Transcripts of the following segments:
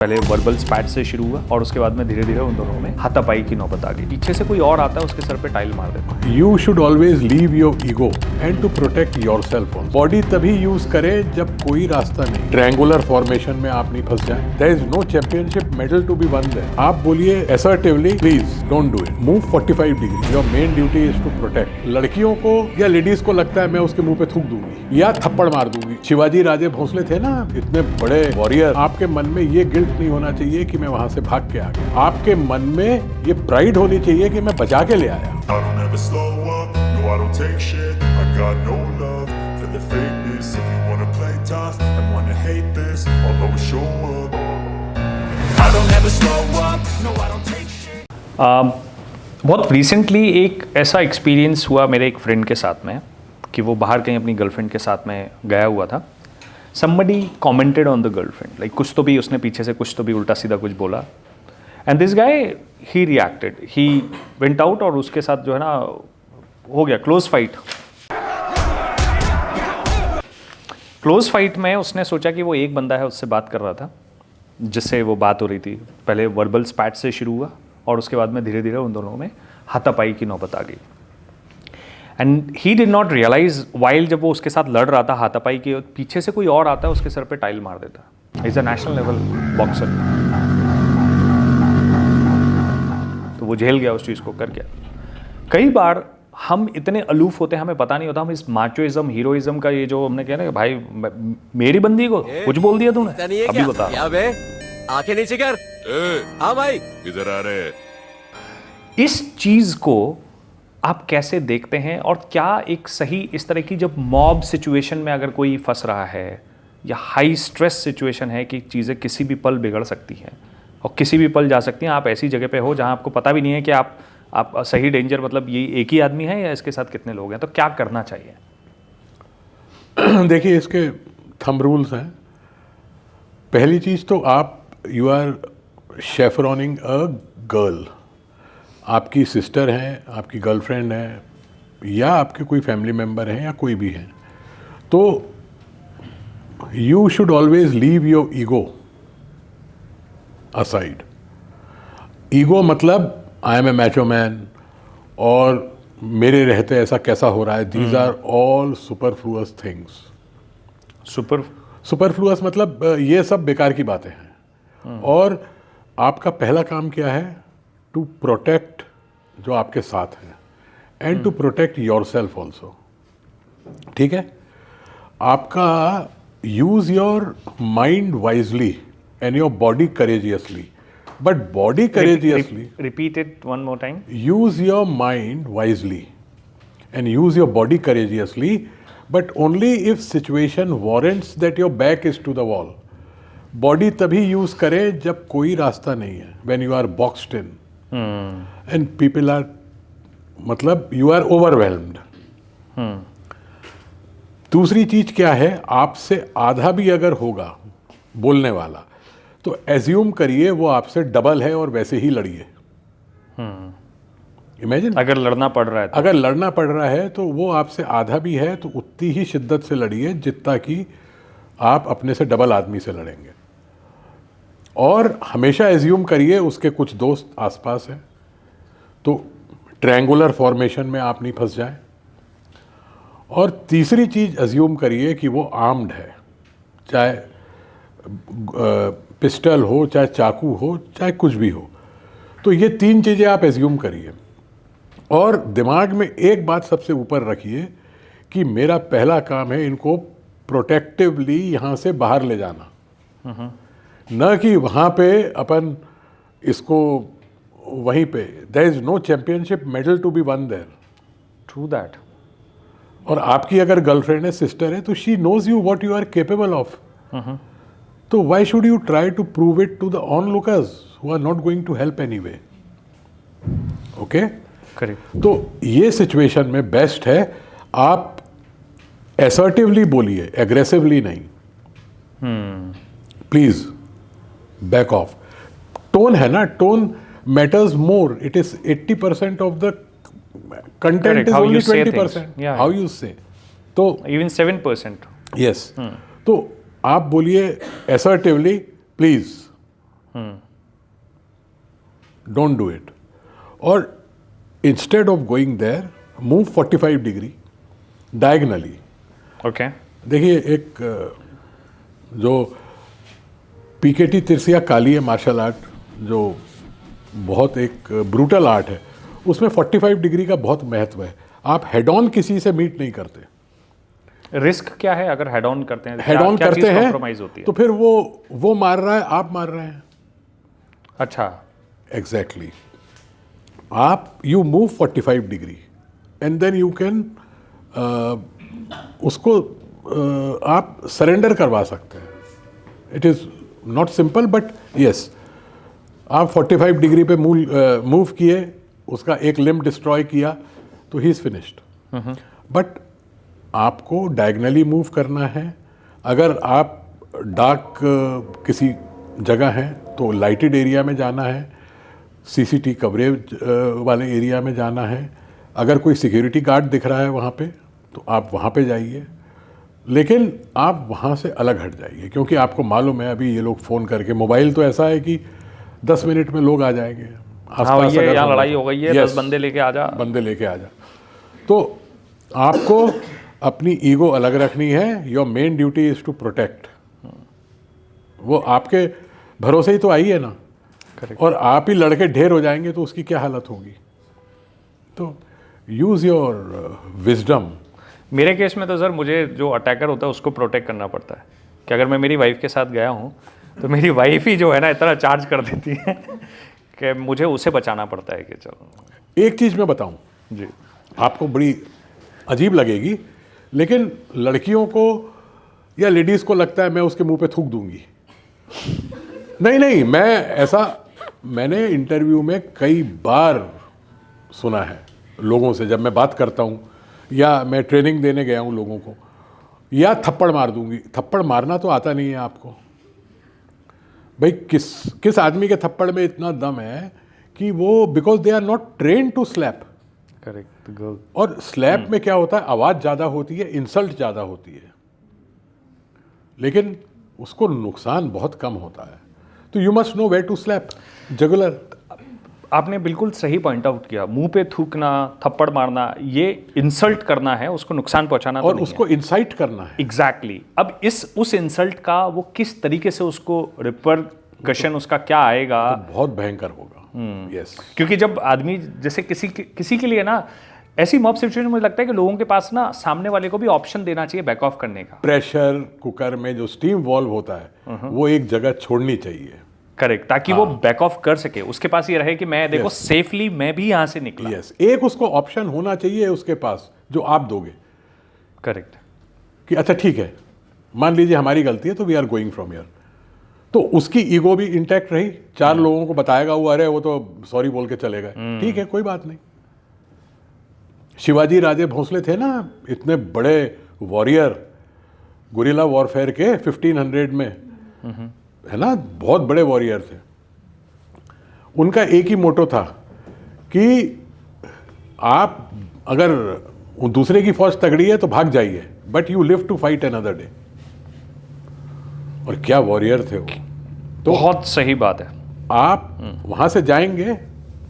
पहले वर्बल स्पैट से शुरू हुआ और उसके बाद में धीरे धीरे उन दोनों में हाथापाई की नौबत आ गई। पीछे से कोई और आता है, उसके सर पे टाइल मार देता है। You should always leave your ego and to protect yourself also. Body तभी यूज करें जब कोई रास्ता नहीं, ट्रायंगुलर फॉर्मेशन में आप नहीं फंस जाएं। There is no championship medal to be won there. आप बोलिए assertively, please don't do it. Move 45 degree. Your main duty is to protect. लड़कियों को या लेडीज को लगता है मैं उसके मुंह पे थूक दूंगी या थप्पड़ मार दूंगी। शिवाजी राजे भोसले थे ना, इतने बड़े वॉरियर। आपके मन में ये गिल्ट नहीं होना चाहिए कि मैं वहां से भाग के आ गया। आपके मन में ये प्राइड होनी चाहिए कि मैं बचा के ले आया। I don't ever slow up, no I don't take shit. I got no love for the fakeness. If you wanna play tough and wanna hate this, I'll always show up. I don't ever slow up, no I don't take shit. बहुत recently एक ऐसा experience हुआ मेरे एक friend के साथ में कि वो बाहर कहीं अपनी गर्लफ्रेंड के साथ में गया हुआ था। somebody commented on the girlfriend, like कुछ तो भी उसने पीछे से कुछ तो भी उल्टा सीधा कुछ बोला। and this guy he reacted, he went out और उसके साथ जो है ना हो गया क्लोज फाइट। क्लोज फाइट में उसने सोचा कि वो एक बंदा है उससे बात कर रहा था जिससे वो बात हो रही थी। पहले वर्बल स्पैट से शुरू हुआ और उसके बाद में धीरे धीरे उन दोनों में हाथापाई की नौबत आ गई। And he did not realise while जब वो उसके साथ लड़ रहा था हाथापाई के, पीछे से कोई और आता है उसके सर पे टाइल मार देता। Is a national level boxer. तो वो झेल गया उस चीज़ को, कर गया। कई बार हम इतने अलूफ होते हैं, हमें पता नहीं होता, हम इस माचोइज्म हीरोइज्म का ये जो हमने कहा ना कि भाई मेरी बंदी को कुछ बोल दिया तूने, अभी बता। आंखें नीचे कर। हाँ भाई, इधर आ रहे। इस चीज को आप कैसे देखते हैं और क्या एक सही इस तरह की जब मॉब सिचुएशन में अगर कोई फंस रहा है या हाई स्ट्रेस सिचुएशन है कि चीज़ें किसी भी पल बिगड़ सकती हैं और किसी भी पल जा सकती हैं, आप ऐसी जगह पे हो जहां आपको पता भी नहीं है कि आप सही डेंजर, मतलब ये एक ही आदमी है या इसके साथ कितने लोग हैं, तो क्या करना चाहिए? देखिए, इसके थंब रूल्स हैं। पहली चीज़ तो आप यू आर शेफरॉनिंग अ गर्ल। आपकी सिस्टर हैं, आपकी गर्लफ्रेंड है या आपके कोई फैमिली मेम्बर हैं या कोई भी हैं, तो you should always leave your ego aside. Ego मतलब I M A Macho man और मेरे रहते ऐसा कैसा हो रहा है, these are all superfluous things. Superfluous मतलब ये सब बेकार की बातें हैं। और आपका पहला काम क्या है? टू प्रोटेक्ट जो आपके साथ हैं and to protect yourself also. ठीक है? आपका use your mind wisely and your body courageously, but body courageously, repeat it one more time. Use your mind wisely and use your body courageously, but only if situation warrants that your back is to the wall. Body तभी use करें जब कोई रास्ता नहीं है, when you are boxed in and people are, मतलब you are overwhelmed. दूसरी चीज क्या है? आपसे आधा भी अगर होगा बोलने वाला तो एज्यूम करिए वो आपसे डबल है और वैसे ही लड़िए। इमेजिन, अगर लड़ना पड़ रहा है तो। अगर लड़ना पड़ रहा है तो वो आपसे आधा भी है तो उतनी ही शिद्दत से लड़िए जितना कि आप अपने से डबल आदमी से लड़ेंगे। और हमेशा एज्यूम करिए उसके कुछ दोस्त आसपास हैं, तो ट्रायंगुलर फॉर्मेशन में आप नहीं फंस जाएं। और तीसरी चीज़ एज्यूम करिए कि वो आर्म्ड है, चाहे पिस्टल हो, चाहे चाकू हो, चाहे कुछ भी हो। तो ये तीन चीज़ें आप एज्यूम करिए और दिमाग में एक बात सबसे ऊपर रखिए कि मेरा पहला काम है इनको प्रोटेक्टिवली यहाँ से बाहर ले जाना, न कि वहाँ पे अपन इसको वहीं पे। There is no championship medal to be won there. True that. और आपकी अगर गर्लफ्रेंड है, सिस्टर है, तो she knows you what you are capable of. तो why should you try to prove it to the onlookers who are not going to help anyway? Okay, correct. तो ये situation में बेस्ट है आप assertively बोलिए, aggressively नहीं। Please back of. Tone है ना, tone matters more. It is 80% of the content is only 20%। How you say, तो इवन 7%। यस। तो आप बोलिए assertively, please don't do it. और instead of going there move 45 degree diagonally. Okay. देखिए, एक जो पीकेटी तिरसिया काली है मार्शल आर्ट, जो बहुत एक ब्रूटल आर्ट है, उसमें 45 डिग्री का बहुत महत्व है. आप हेड ऑन किसी से मीट नहीं करते. रिस्क क्या है अगर हेड ऑन करते हैं? हेड ऑन करते हैं कॉम्प्रोमाइज होती है तो फिर वो मार रहा है, आप मार रहे हैं. अच्छा. एग्जैक्टली. आप you move 45 degree and then you can उसको आप सरेंडर करवा सकते हैं. It is not simple but yes. आप 45 डिग्री पे मूव किए, उसका एक लिम्ब डिस्ट्रॉय किया तो ही इज़ फिनिश्ड. बट आपको डायगनली मूव करना है. अगर आप डार्क किसी जगह हैं तो लाइटेड एरिया में जाना है, सीसीटी कवरेज वाले एरिया में जाना है. अगर कोई सिक्योरिटी गार्ड दिख रहा है वहाँ पे तो आप वहाँ पे जाइए, लेकिन आप वहाँ से अलग हट जाइए. क्योंकि आपको मालूम है अभी ये लोग फ़ोन करके, मोबाइल तो ऐसा है कि 10 मिनट में लोग आ जाएंगे. हाँ, ये यहाँ लड़ाई हो गई है, 10 बंदे लेके आ जा. तो आपको अपनी ईगो अलग रखनी है. Your main duty is to protect. वो आपके भरोसे ही तो आई है ना. Correct. और आप ही लड़के ढेर हो जाएंगे तो उसकी क्या हालत होगी. तो यूज़ योर विजडम. मेरे केस में तो सर मुझे जो अटैकर होता है उसको प्रोटेक्ट करना पड़ता है कि अगर मैं मेरी वाइफ के साथ गया हूँ तो मेरी वाइफ ही जो है ना इतना चार्ज कर देती है कि मुझे उसे बचाना पड़ता है कि चलो. एक चीज़ मैं बताऊँ जी. आपको, बड़ी अजीब लगेगी, लेकिन लड़कियों को या लेडीज़ को लगता है मैं उसके मुंह पे थूक दूंगी. नहीं, मैंने इंटरव्यू में कई बार सुना है लोगों से, जब मैं बात करता हूँ या मैं ट्रेनिंग देने गया हूँ लोगों को, या थप्पड़ मार दूंगी. थप्पड़ मारना तो आता नहीं है आपको. भाई किस आदमी के थप्पड़ में इतना दम है कि वो, because they are not train to slap. Correct. और स्लैप में क्या होता है, आवाज़ ज़्यादा होती है, इंसल्ट ज़्यादा होती है, लेकिन उसको नुकसान बहुत कम होता है. तो you must know where to slap. Jugular. आपने बिल्कुल सही पॉइंट आउट किया. मुंह पे थूकना, थप्पड़ मारना, ये इंसल्ट करना है, उसको नुकसान पहुंचाना और उसको इंसाइट करना है. एग्जैक्टली. अब उस इंसल्ट का वो किस तरीके से उसको रिपरकशन उसका क्या आएगा, तो बहुत भयंकर होगा. यस. क्योंकि जब आदमी जैसे किसी के लिए ना ऐसी मॉब सिचुएशन, मुझे लगता है कि लोगों के पास ना सामने वाले को भी ऑप्शन देना चाहिए बैक ऑफ करने का. प्रेशर कुकर में जो स्टीम वॉल्व होता है वो एक जगह छोड़नी चाहिए. करेक्ट. ताकि वो बैक ऑफ कर सके, उसके पास ये रहे कि मैं देखो सेफली मैं भी यहाँ से निकला. यस. एक उसको ऑप्शन होना चाहिए उसके पास जो आप दोगे. करेक्ट. कि अच्छा ठीक है, मान लीजिए हमारी गलती है तो we are going from here, तो उसकी ईगो भी इंटैक्ट रही. 4 लोगों को बताएगा वो, अरे वो तो सॉरी बोल के चले गए. ठीक है, कोई बात नहीं. शिवाजी राजे भोसले थे ना, इतने बड़े वॉरियर, गुरिल्ला वॉरफेयर के 1500 में, है ना, बहुत बड़े वॉरियर थे. उनका एक ही मोटो था कि आप अगर दूसरे की फौज तगड़ी है तो भाग जाइए, but you live to fight another day. और क्या वॉरियर थे वो. तो बहुत सही बात है. आप वहां से जाएंगे,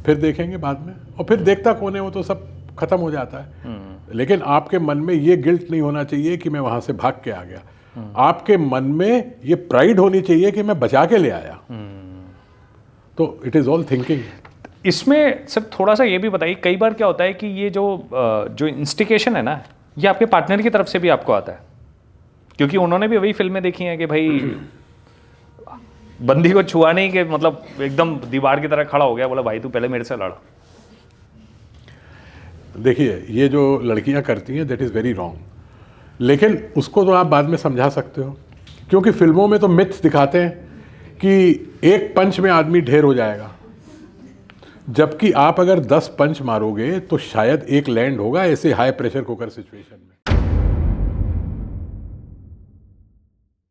फिर देखेंगे बाद में, और फिर देखता कौन है, वो तो सब खत्म हो जाता है. लेकिन आपके मन में ये गिल्ट नहीं होना चाहिए कि मैं वहां से भाग के आ गया. आपके मन में ये प्राइड होनी चाहिए कि मैं बचा के ले आया. तो इट इज ऑल थिंकिंग. इसमें सर थोड़ा सा ये भी बताइए, कई बार क्या होता है कि ये जो इंस्टिगेशन है ना, ये आपके पार्टनर की तरफ से भी आपको आता है, क्योंकि उन्होंने भी वही फिल्में देखी हैं कि भाई बंदी को छुआ नहीं कि मतलब एकदम दीवार की तरह खड़ा हो गया, बोला भाई तू पहले मेरे से लड़. देखिए, ये जो लड़कियां करती हैं दैट इज़ वेरी रॉन्ग, लेकिन उसको तो आप बाद में समझा सकते हो. क्योंकि फिल्मों में तो मिथ्स दिखाते हैं कि एक पंच में आदमी ढेर हो जाएगा, जबकि आप अगर 10 पंच मारोगे तो शायद एक लैंड होगा ऐसे हाई प्रेशर कुकर सिचुएशन में.